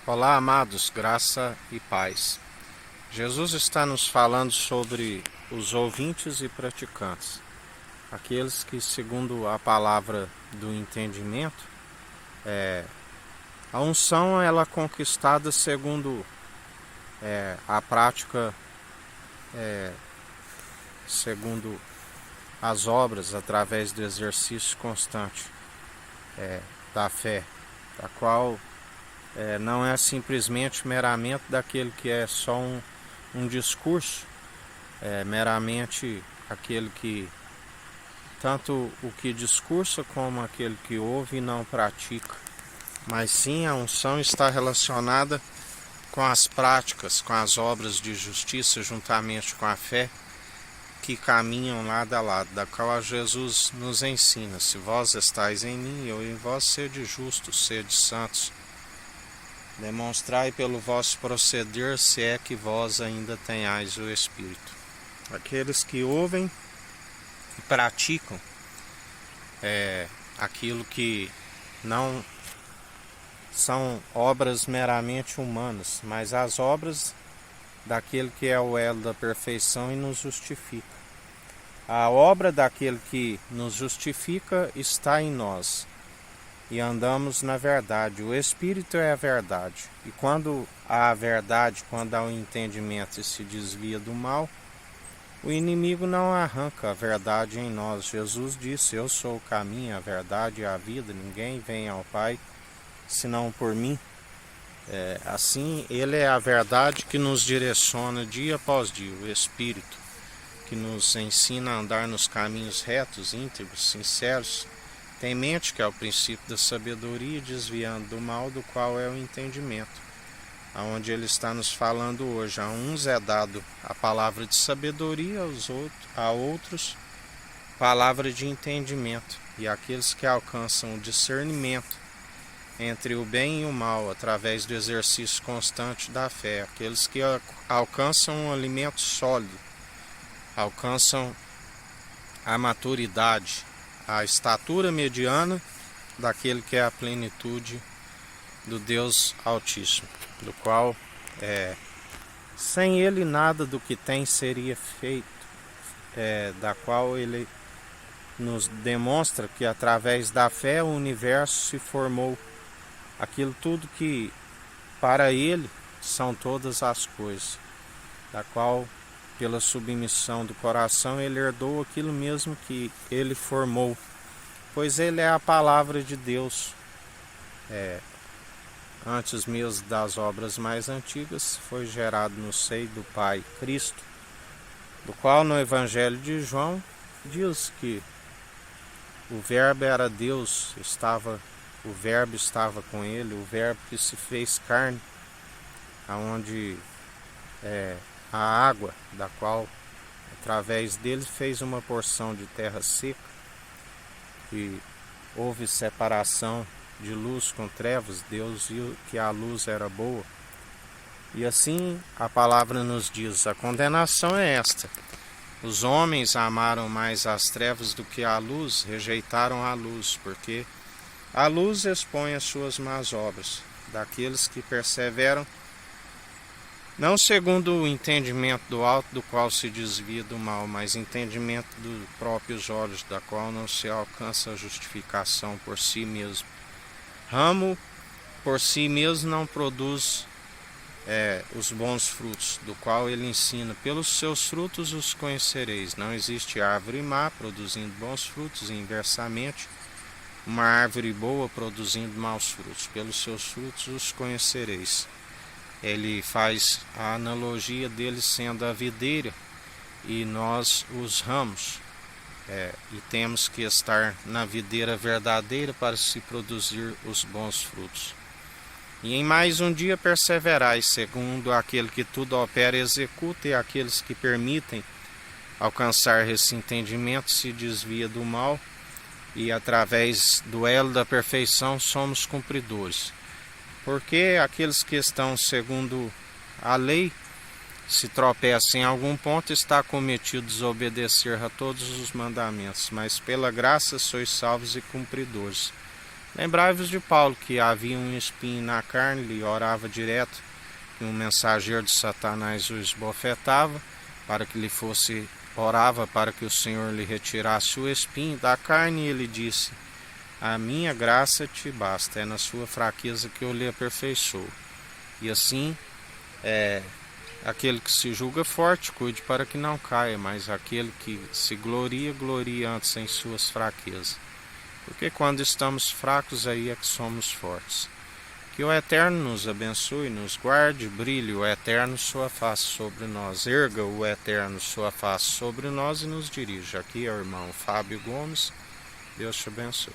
Olá, amados, graça e paz. Jesus está nos falando sobre os ouvintes e praticantes, aqueles que, segundo a palavra do entendimento, a unção ela é conquistada segundo a prática, segundo as obras, através do exercício constante da fé, a qual não é simplesmente meramente daquele que é só um discurso, meramente aquele que tanto o que discursa como aquele que ouve e não pratica, mas sim a unção está relacionada com as práticas, com as obras de justiça juntamente com a fé que caminham lado a lado, da qual Jesus nos ensina: se vós estáis em mim, eu em vós, sede justos, sede santos. Demonstrai pelo vosso proceder se é que vós ainda tenhais o Espírito. Aqueles que ouvem e praticam aquilo que não são obras meramente humanas, mas as obras daquele que é o elo da perfeição e nos justifica. A obra daquele que nos justifica está em nós e andamos na verdade. O Espírito é a verdade. E quando há a verdade, quando há o entendimento e se desvia do mal, o inimigo não arranca a verdade em nós. Jesus disse: eu sou o caminho, a verdade e a vida. Ninguém vem ao Pai senão por mim. Assim, ele é a verdade que nos direciona dia após dia, o Espírito, que nos ensina a andar nos caminhos retos, íntegros, sinceros, temente, que é o princípio da sabedoria, desviando do mal, do qual é o entendimento. Aonde ele está nos falando hoje: a uns é dado a palavra de sabedoria, a outros palavra de entendimento, e aqueles que alcançam o discernimento entre o bem e o mal através do exercício constante da fé, aqueles que alcançam um alimento sólido, alcançam a maturidade, a estatura mediana daquele que é a plenitude do Deus Altíssimo, do qual sem ele nada do que tem seria feito, da qual ele nos demonstra que através da fé o universo se formou, aquilo tudo que para ele são todas as coisas, da qual pela submissão do coração ele herdou aquilo mesmo que ele formou, pois ele é a palavra de Deus. Antes mesmo das obras mais antigas, foi gerado no seio do Pai Cristo, do qual no Evangelho de João diz que o Verbo era Deus, o Verbo estava com ele, o Verbo que se fez carne, aonde a água, da qual através dele fez uma porção de terra seca, e houve separação de luz com trevas. Deus viu que a luz era boa, e assim a palavra nos diz: a condenação é esta: os homens amaram mais as trevas do que a luz, rejeitaram a luz, porque a luz expõe as suas más obras, daqueles que perseveram não segundo o entendimento do alto, do qual se desvia do mal, mas entendimento dos próprios olhos, da qual não se alcança a justificação por si mesmo. Ramo por si mesmo não produz os bons frutos, do qual ele ensina: pelos seus frutos os conhecereis. Não existe árvore má produzindo bons frutos, e inversamente, uma árvore boa produzindo maus frutos. Pelos seus frutos os conhecereis. Ele faz a analogia dele sendo a videira e nós os ramos, e temos que estar na videira verdadeira para se produzir os bons frutos. E em mais um dia perseverais, segundo aquele que tudo opera e executa, e aqueles que permitem alcançar esse entendimento se desvia do mal, e através do elo da perfeição somos cumpridores. Porque aqueles que estão segundo a lei, se tropeçam em algum ponto, está cometido desobedecer a todos os mandamentos, mas pela graça sois salvos e cumpridores. Lembrai-vos de Paulo, que havia um espinho na carne, e orava direto, que um mensageiro de Satanás o esbofetava, para que lhe fosse, orava para que o Senhor lhe retirasse o espinho da carne, e ele disse: a minha graça te basta, é na sua fraqueza que eu lhe aperfeiçoo. E assim, aquele que se julga forte, cuide para que não caia, mas aquele que se gloria, glorie antes em suas fraquezas. Porque quando estamos fracos, aí é que somos fortes. Que o Eterno nos abençoe, nos guarde, brilhe o Eterno sua face sobre nós, erga o Eterno sua face sobre nós e nos dirija. Aqui é o irmão Fábio Gomes. Deus te abençoe.